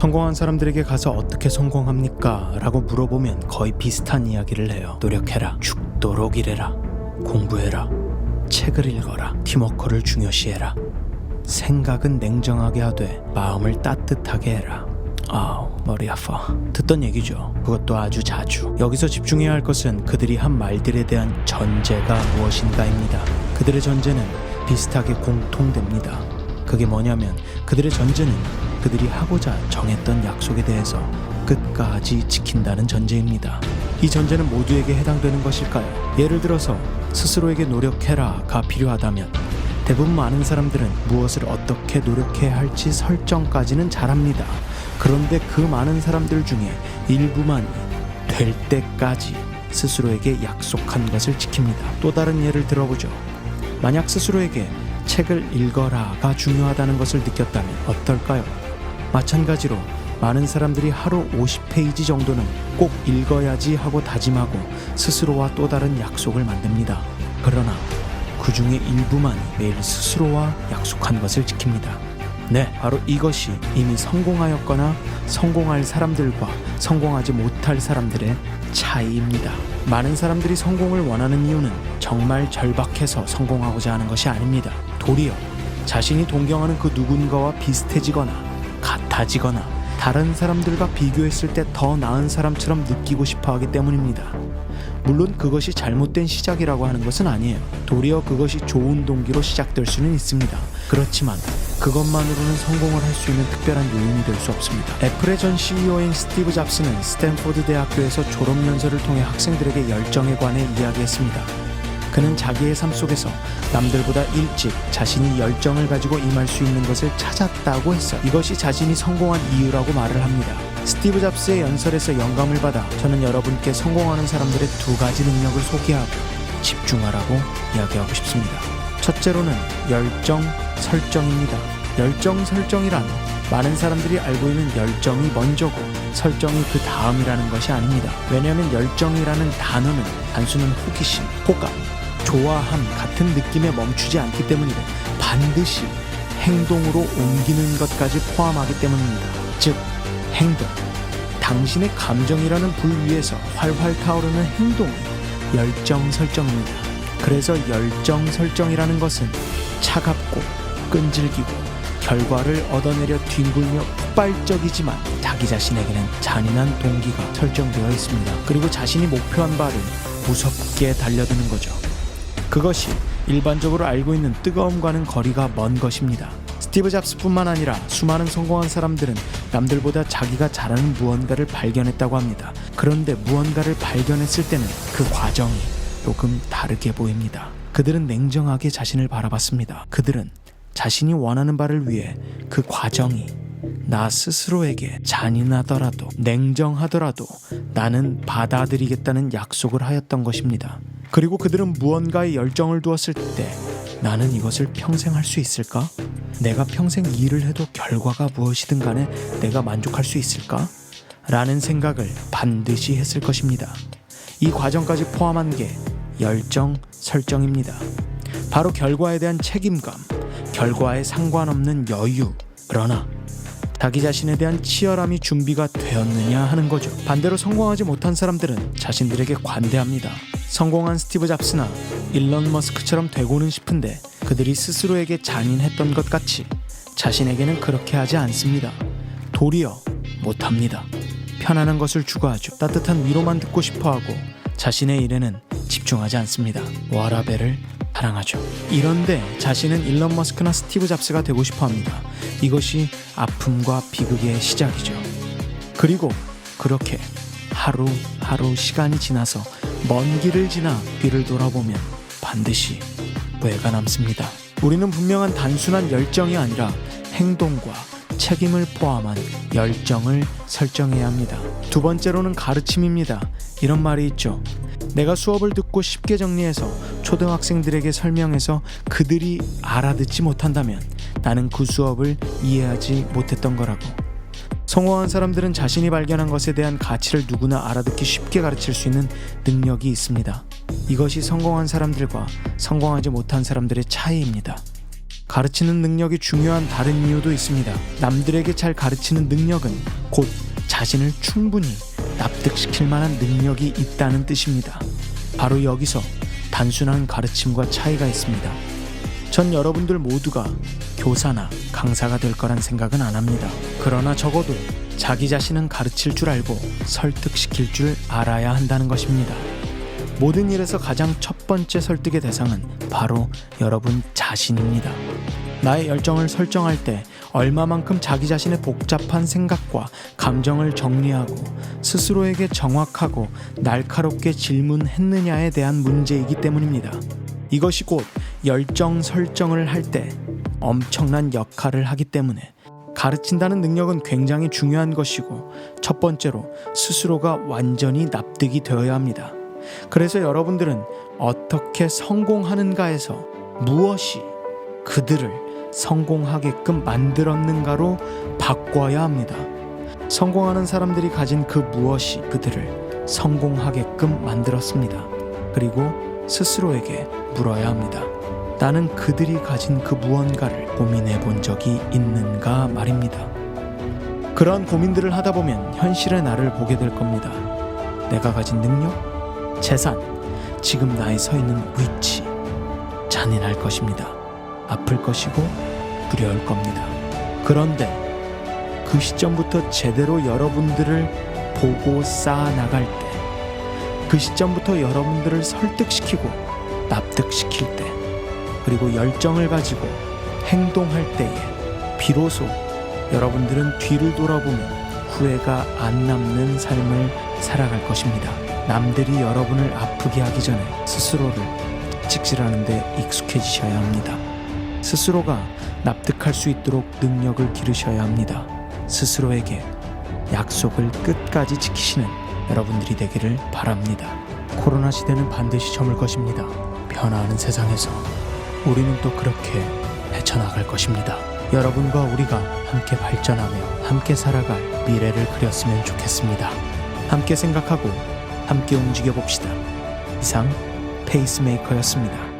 성공한 사람들에게 가서 어떻게 성공합니까? 라고 물어보면 거의 비슷한 이야기를 해요. 노력해라, 죽도록 일해라, 공부해라, 책을 읽어라, 팀워크를 중요시해라, 생각은 냉정하게 하되 마음을 따뜻하게 해라. 아우, 머리 아파. 듣던 얘기죠. 그것도 아주 자주. 여기서 집중해야 할 것은 그들이 한 말들에 대한 전제가 무엇인가입니다. 그들의 전제는 비슷하게 공통됩니다. 그게 뭐냐면 그들의 전제는 그들이 하고자 정했던 약속에 대해서 끝까지 지킨다는 전제입니다. 이 전제는 모두에게 해당되는 것일까요? 예를 들어서 스스로에게 노력해라가 필요하다면 대부분 많은 사람들은 무엇을 어떻게 노력해야 할지 설정까지는 잘합니다. 그런데 그 많은 사람들 중에 일부만이 될 때까지 스스로에게 약속한 것을 지킵니다. 또 다른 예를 들어보죠. 만약 스스로에게 책을 읽어라가 중요하다는 것을 느꼈다면 어떨까요? 마찬가지로 많은 사람들이 하루 50페이지 정도는 꼭 읽어야지 하고 다짐하고 스스로와 또 다른 약속을 만듭니다. 그러나 그 중에 일부만이 매일 스스로와 약속한 것을 지킵니다. 네, 바로 이것이 이미 성공하였거나 성공할 사람들과 성공하지 못할 사람들의 차이입니다. 많은 사람들이 성공을 원하는 이유는 정말 절박해서 성공하고자 하는 것이 아닙니다. 도리어 자신이 동경하는 그 누군가와 비슷해지거나 같아지거나 다른 사람들과 비교했을 때 더 나은 사람처럼 느끼고 싶어 하기 때문입니다. 물론 그것이 잘못된 시작이라고 하는 것은 아니에요. 도리어 그것이 좋은 동기로 시작될 수는 있습니다. 그렇지만 그것만으로는 성공을 할 수 있는 특별한 요인이 될 수 없습니다. 애플의 전 CEO인 스티브 잡스는 스탠포드 대학교에서 졸업연설을 통해 학생들에게 열정에 관해 이야기했습니다. 그는 자기의 삶 속에서 남들보다 일찍 자신이 열정을 가지고 임할 수 있는 것을 찾았다고 했어요. 이것이 자신이 성공한 이유라고 말을 합니다. 스티브 잡스의 연설에서 영감을 받아 저는 여러분께 성공하는 사람들의 두 가지 능력을 소개하고 집중하라고 이야기하고 싶습니다. 첫째로는 열정 설정입니다. 열정 설정이란 많은 사람들이 알고 있는 열정이 먼저고 설정이 그 다음이라는 것이 아닙니다. 왜냐하면 열정이라는 단어는 단순한 호기심, 호감, 좋아함 같은 느낌에 멈추지 않기 때문이고 반드시 행동으로 옮기는 것까지 포함하기 때문입니다. 즉 행동, 당신의 감정이라는 불 위에서 활활 타오르는 행동이 열정 설정입니다. 그래서 열정 설정이라는 것은 차갑고 끈질기고 결과를 얻어내려 뒹굴며 폭발적이지만 자기 자신에게는 잔인한 동기가 설정되어 있습니다. 그리고 자신이 목표한 바를 무섭게 달려드는 거죠. 그것이 일반적으로 알고 있는 뜨거움과는 거리가 먼 것입니다. 스티브 잡스뿐만 아니라 수많은 성공한 사람들은 남들보다 자기가 잘하는 무언가를 발견했다고 합니다. 그런데 무언가를 발견했을 때는 그 과정이 조금 다르게 보입니다. 그들은 냉정하게 자신을 바라봤습니다. 그들은 자신이 원하는 바를 위해 그 과정이 나 스스로에게 잔인하더라도 냉정하더라도 나는 받아들이겠다는 약속을 하였던 것입니다. 그리고 그들은 무언가에 열정을 두었을 때 나는 이것을 평생 할 수 있을까? 내가 평생 일을 해도 결과가 무엇이든 간에 내가 만족할 수 있을까? 라는 생각을 반드시 했을 것입니다. 이 과정까지 포함한 게 열정 설정입니다. 바로 결과에 대한 책임감, 결과에 상관없는 여유, 그러나 자기 자신에 대한 치열함이 준비가 되었느냐 하는 거죠. 반대로 성공하지 못한 사람들은 자신들에게 관대합니다. 성공한 스티브 잡스나 일론 머스크처럼 되고는 싶은데 그들이 스스로에게 잔인했던 것 같이 자신에게는 그렇게 하지 않습니다. 도리어 못합니다. 편안한 것을 추구하죠. 따뜻한 위로만 듣고 싶어하고 자신의 일에는 집중하지 않습니다. 워라벨을 사랑하죠. 이런데 자신은 일론 머스크나 스티브 잡스가 되고 싶어합니다. 이것이 아픔과 비극의 시작이죠. 그리고 그렇게 하루하루 시간이 지나서 먼 길을 지나 뒤를 돌아보면 반드시 후회가 남습니다. 우리는 분명한 단순한 열정이 아니라 행동과 책임을 포함한 열정을 설정해야 합니다. 두 번째로는 가르침입니다. 이런 말이 있죠. 내가 수업을 듣고 쉽게 정리해서 초등학생들에게 설명해서 그들이 알아듣지 못한다면 나는 그 수업을 이해하지 못했던 거라고. 성공한 사람들은 자신이 발견한 것에 대한 가치를 누구나 알아듣기 쉽게 가르칠 수 있는 능력이 있습니다. 이것이 성공한 사람들과 성공하지 못한 사람들의 차이입니다. 가르치는 능력이 중요한 다른 이유도 있습니다. 남들에게 잘 가르치는 능력은 곧 자신을 충분히 납득시킬 만한 능력이 있다는 뜻입니다. 바로 여기서 단순한 가르침과 차이가 있습니다. 전 여러분들 모두가 교사나 강사가 될 거란 생각은 안 합니다. 그러나 적어도 자기 자신은 가르칠 줄 알고 설득시킬 줄 알아야 한다는 것입니다. 모든 일에서 가장 첫 번째 설득의 대상은 바로 여러분 자신입니다. 나의 열정을 설정할 때 얼마만큼 자기 자신의 복잡한 생각과 감정을 정리하고 스스로에게 정확하고 날카롭게 질문했느냐에 대한 문제이기 때문입니다. 이것이 곧 열정 설정을 할 때 엄청난 역할을 하기 때문에 가르친다는 능력은 굉장히 중요한 것이고, 첫 번째로 스스로가 완전히 납득이 되어야 합니다. 그래서 여러분들은 어떻게 성공하는가에서 무엇이 그들을 성공하게끔 만들었는가로 바꿔야 합니다. 성공하는 사람들이 가진 그 무엇이 그들을 성공하게끔 만들었습니다. 그리고 스스로에게 물어야 합니다. 나는 그들이 가진 그 무언가를 고민해 본 적이 있는가 말입니다. 그러한 고민들을 하다 보면 현실의 나를 보게 될 겁니다. 내가 가진 능력, 재산, 지금 나의 서 있는 위치, 잔인할 것입니다. 아플 것이고 두려울 겁니다. 그런데 그 시점부터 제대로 여러분들을 보고 쌓아나갈 때, 그 시점부터 여러분들을 설득시키고 납득시킬 때, 그리고 열정을 가지고 행동할 때에 비로소 여러분들은 뒤를 돌아보면 후회가 안 남는 삶을 살아갈 것입니다. 남들이 여러분을 아프게 하기 전에 스스로를 찍질하는 데 익숙해지셔야 합니다. 스스로가 납득할 수 있도록 능력을 기르셔야 합니다. 스스로에게 약속을 끝까지 지키시는 여러분들이 되기를 바랍니다. 코로나 시대는 반드시 저물 것입니다. 변화하는 세상에서 우리는 또 그렇게 헤쳐나갈 것입니다. 여러분과 우리가 함께 발전하며 함께 살아갈 미래를 그렸으면 좋겠습니다. 함께 생각하고 함께 움직여 봅시다. 이상 페이스메이커였습니다.